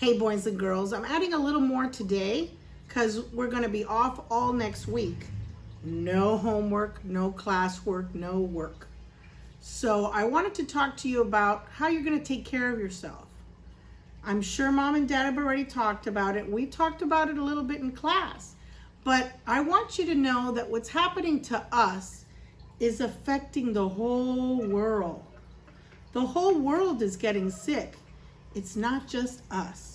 Hey boys and girls, I'm adding a little more today because we're going to be off all next week. No homework, no classwork, no work. So I wanted to talk to you about how you're going to take care of yourself. I'm sure mom and dad have already talked about it. We talked about it a little bit in class. But I want you to know that what's happening to us is affecting the whole world. The whole world is getting sick. It's not just us.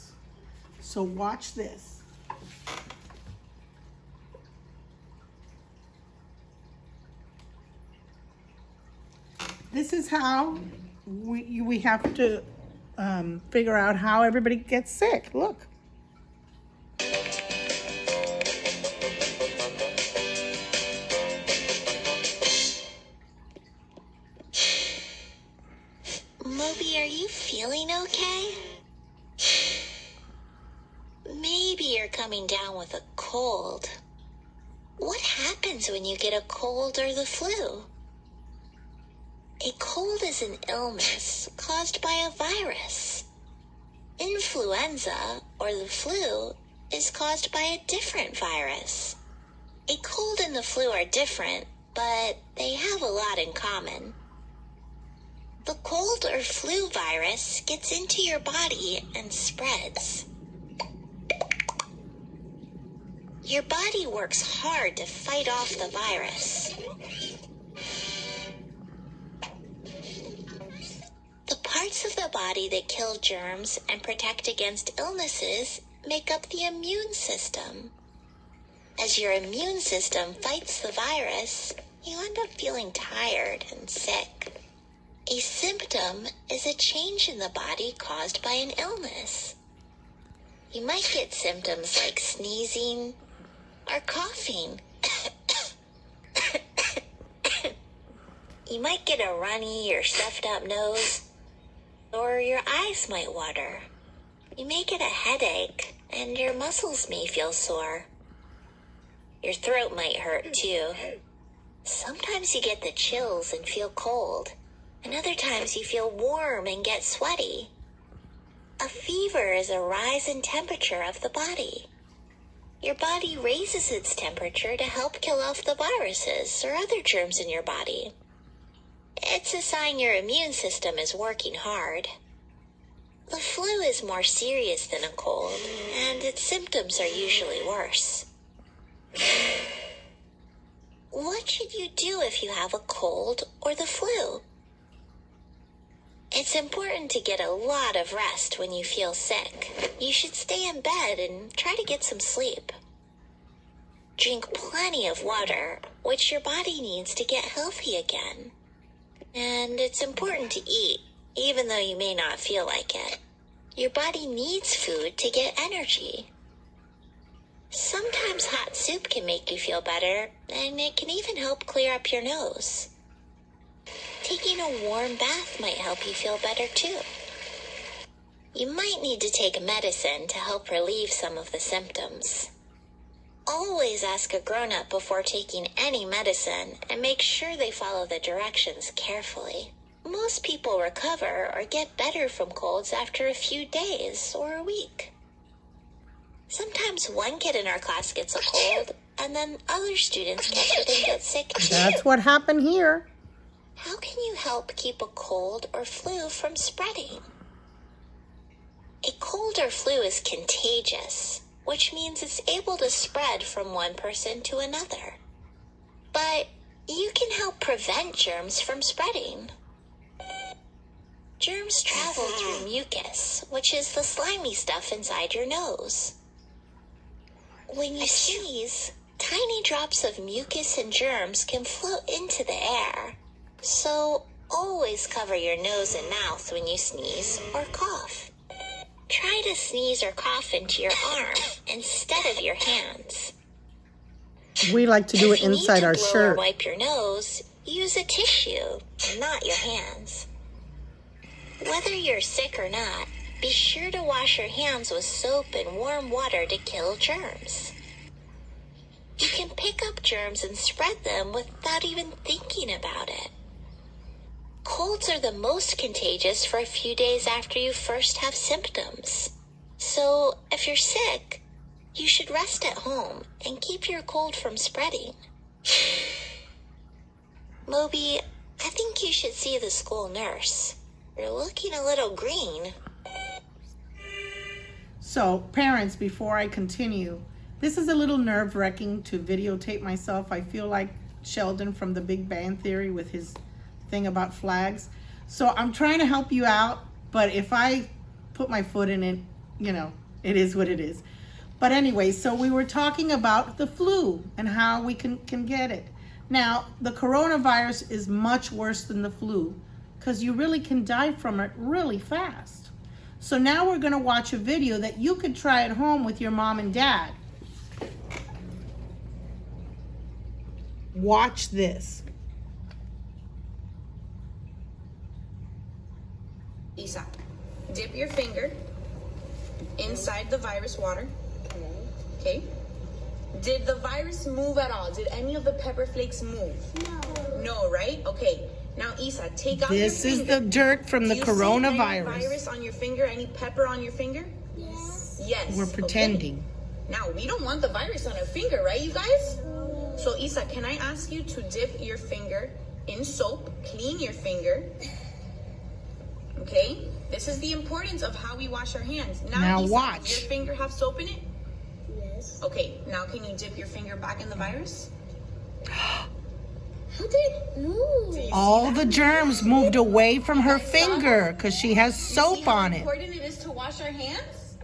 So watch this. This is how we have to figure out how everybody gets sick. Look. Moby, are you feeling okay? Maybe you're coming down with a cold. What happens when you get a cold or the flu? A cold is an illness caused by a virus. Influenza, or the flu, is caused by a different virus. A cold and the flu are different, but they have a lot in common. The cold or flu virus gets into your body and spreads. Your body works hard to fight off the virus. The parts of the body that kill germs and protect against illnesses make up the immune system. As your immune system fights the virus, you end up feeling tired and sick. A symptom is a change in the body caused by an illness. You might get symptoms like sneezing or coughing. You might get a runny or stuffed up nose, or your eyes might water. You may get a headache, and your muscles may feel sore. Your throat might hurt too. Sometimes you get the chills and feel cold, and other times you feel warm and get sweaty. A fever is a rise in temperature of the body. Your body raises its temperature to help kill off the viruses or other germs in your body. It's a sign your immune system is working hard. The flu is more serious than a cold, and its symptoms are usually worse. What should you do if you have a cold or the flu? It's important to get a lot of rest when you feel sick. You should stay in bed and try to get some sleep. Drink plenty of water, which your body needs to get healthy again. And it's important to eat, even though you may not feel like it. Your body needs food to get energy. Sometimes hot soup can make you feel better, and it can even help clear up your nose. Taking a warm bath might help you feel better too. You might need to take medicine to help relieve some of the symptoms. Always ask a grown-up before taking any medicine and make sure they follow the directions carefully. Most people recover or get better from colds after a few days or a week. Sometimes one kid in our class gets a cold, and then other students catch it and get sick too. That's what happened here. How can you help keep a cold or flu from spreading? A cold or flu is contagious, which means it's able to spread from one person to another. But you can help prevent germs from spreading. Germs travel through mucus, which is the slimy stuff inside your nose. When you sneeze, tiny drops of mucus and germs can float into the air. So always cover your nose and mouth when you sneeze or cough. Try to sneeze or cough into your arm instead of your hands. We like to do it inside our If you need to blow shirt. or wipe your nose, use a tissue, not your hands. Whether you're sick or not, be sure to wash your hands with soap and warm water to kill germs. You can pick up germs and spread them without even thinking about it. Colds are the most contagious for a few days after you first have symptoms. So, if you're sick, you should rest at home and keep your cold from spreading. Moby, I think you should see the school nurse. You're looking a little green. So, parents, before I continue, this is a little nerve-wracking to videotape myself. I feel like Sheldon from The Big Bang Theory with his thing about flags. So I'm trying to help you out, but if I put my foot in it, you know, it is what it is. But anyway, so we were talking about the flu and how we can get it. Now, the coronavirus is much worse than the flu because you really can die from it really fast. So now we're going to watch a video that you could try at home with your mom and dad. Watch this. Isa, dip your finger inside the virus water. Okay. Did the virus move at all? Did any of the pepper flakes move? No. No, right? Okay. Now, Isa, take out your finger. This is the dirt from the Do you see any coronavirus. virus on your finger? Any pepper on your finger? Yes. Yes. We're pretending. Okay. Now, we don't want the virus on our finger, right, you guys? So, Isa, can I ask you to dip your finger in soap, clean your finger? Okay? This is the importance of how we wash our hands. Now Isa, watch. does your finger have soap in it? Yes. Okay, now can you dip your finger back in the virus? How did it move? Do you see All that? the germs moved away from her finger because she has You see soap how on it. important it is to wash our hands?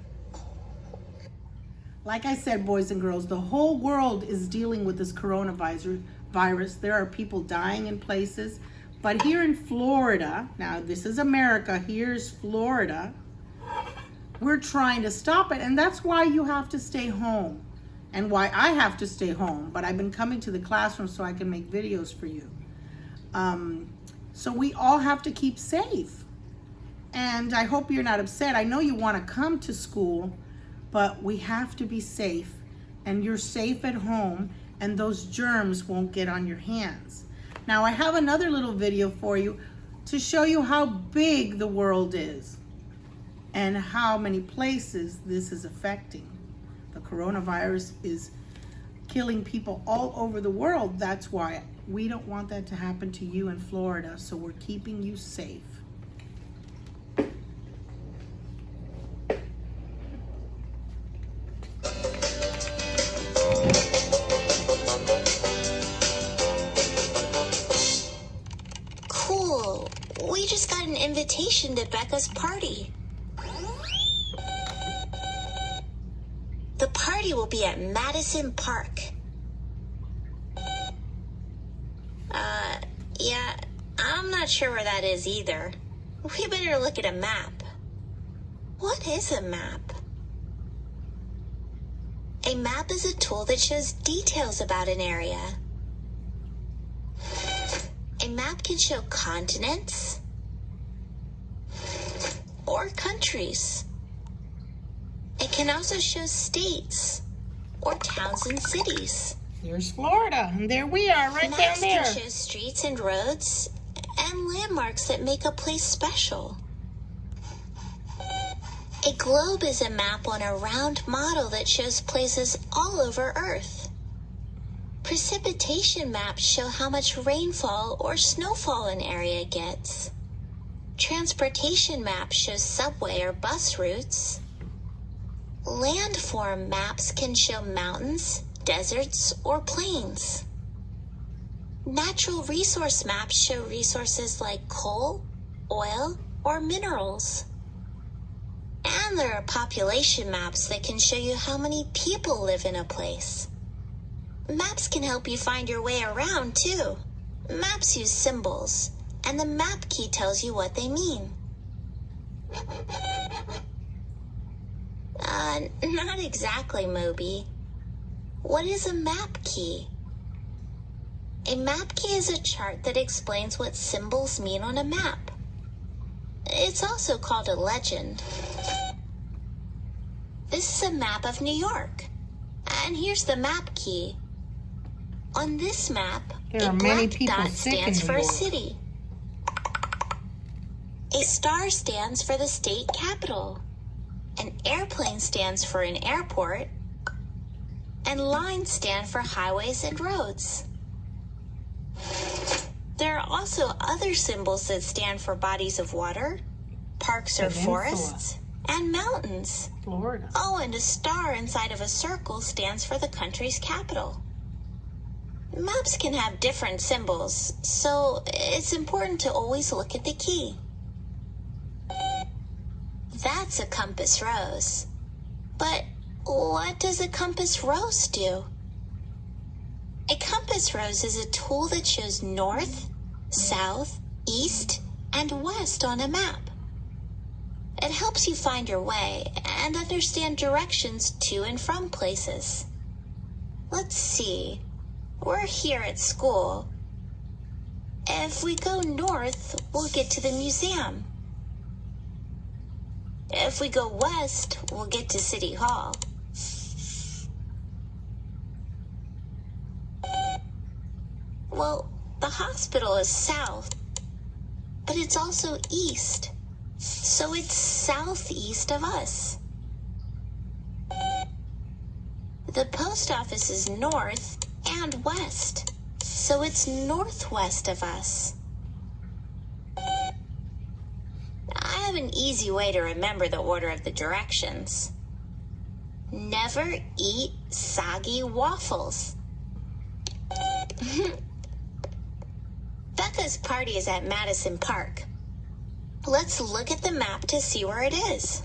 Like I said, boys and girls, the whole world is dealing with this coronavirus. There are people dying in places. But here in Florida, now this is America, here's Florida, we're trying to stop it. And that's why you have to stay home and why I have to stay home. But I've been coming to the classroom so I can make videos for you. So we all have to keep safe. And I hope you're not upset. I know you want to come to school, but we have to be safe. And you're safe at home and those germs won't get on your hands. Now I have another little video for you to show you how big the world is and how many places this is affecting. The coronavirus is killing people all over the world. That's why we don't want that to happen to you in Florida, so we're keeping you safe. Cool. We just got an invitation to Becca's party. The party will be at Madison Park. Yeah, I'm not sure where that is either. We better look at a map. What is a map? A map is a tool that shows details about an area. A map can show continents or countries. It can also show states or towns and cities. Here's Florida, and there we are, right down Maps there. can show streets and roads and landmarks that make a place special. A globe is a map on a round model that shows places all over Earth. Precipitation maps show how much rainfall or snowfall an area gets. Transportation maps show subway or bus routes. Landform maps can show mountains, deserts, or plains. Natural resource maps show resources like coal, oil, or minerals. And there are population maps that can show you how many people live in a place. Maps can help you find your way around, too. Maps use symbols, and the map key tells you what they mean. Not exactly, Moby. What is a map key? A map key is a chart that explains what symbols mean on a map. It's also called a legend. This is a map of New York. And here's the map key. On this map, There a are many black people dot sick in stands New for a York. city. A star stands for the state capital. An airplane stands for an airport, and lines stand for highways and roads. There are also other symbols that stand for bodies of water, parks or Peninsula. forests, and mountains. Florida. Oh, and a star inside of a circle stands for the country's capital. Maps can have different symbols, so it's important to always look at the key. That's a compass rose. But what does a compass rose do? A compass rose is a tool that shows north, south, east, and west on a map. It helps you find your way and understand directions to and from places. Let's see. We're here at school. If we go north, we'll get to the museum. If we go west, we'll get to City Hall. Well, the hospital is south, but it's also east. So it's southeast of us. The post office is north and west, so it's northwest of us. I have an easy way to remember the order of the directions. Never eat soggy waffles. Becca's party is at Madison Park. Let's look at the map to see where it is.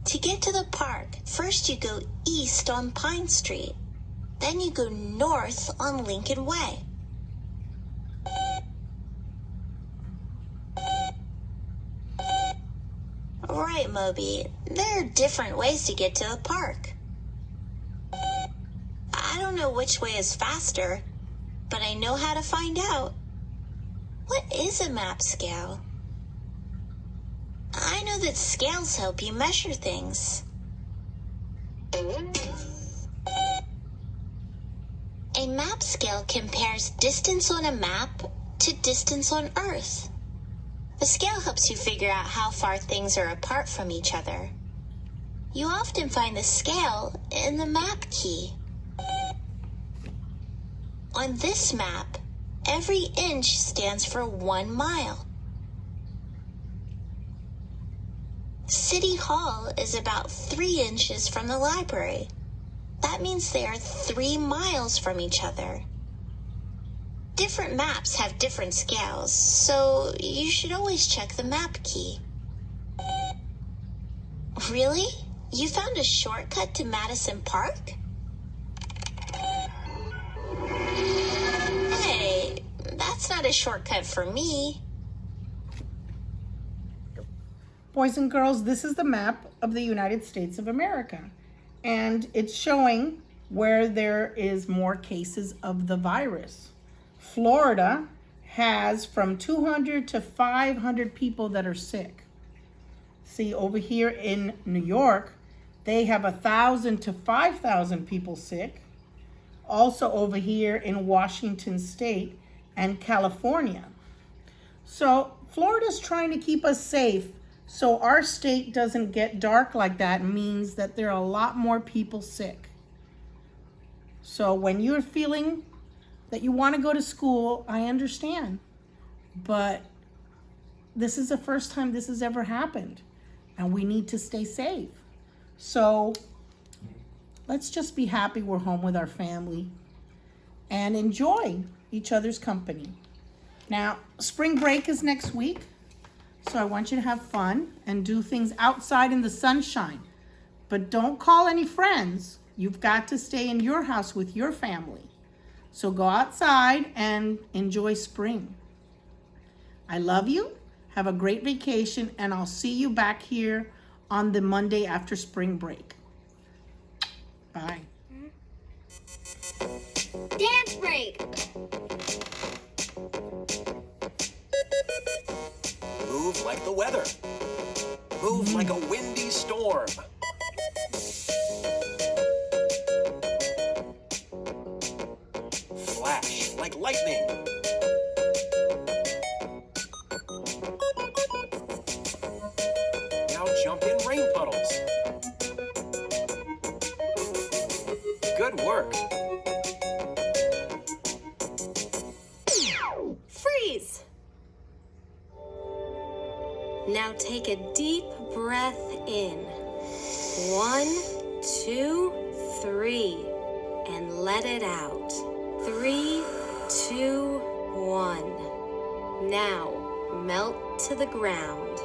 To get to the park, first you go east on Pine Street. Then you go north on Lincoln Way. Right, Moby. There are different ways to get to the park. I don't know which way is faster, but I know how to find out. What is a map scale? I know that scales help you measure things. A map scale compares distance on a map to distance on Earth. The scale helps you figure out how far things are apart from each other. You often find the scale in the map key. On this map, every inch stands for 1 mile. City Hall is about 3 inches from the library. That means they are 3 miles from each other. Different maps have different scales, so you should always check the map key. Really? You found a shortcut to Madison Park? Hey, that's not a shortcut for me. Boys and girls, this is the map of the United States of America. And it's showing where there is more cases of the virus. Florida has from 200 to 500 people that are sick. See, over here in New York, they have 1,000 to 5,000 people sick. Also over here in Washington State and California. So Florida's trying to keep us safe so our state doesn't get dark like that. Means that there are a lot more people sick. So when you're feeling that you want to go to school, I understand. But this is the first time this has ever happened. And we need to stay safe. So let's just be happy we're home with our family and enjoy each other's company. Now, spring break is next week. So I want you to have fun and do things outside in the sunshine. But don't call any friends. You've got to stay in your house with your family. So go outside and enjoy spring. I love you. Have a great vacation, and I'll see you back here on the Monday after spring break. Bye. Dance break! Move like the weather. Move like a windy storm. Flash like lightning. puddles. Good work. Freeze! Now take a deep breath in. 1, 2, 3. And let it out. 3, 2, 1. Now melt to the ground.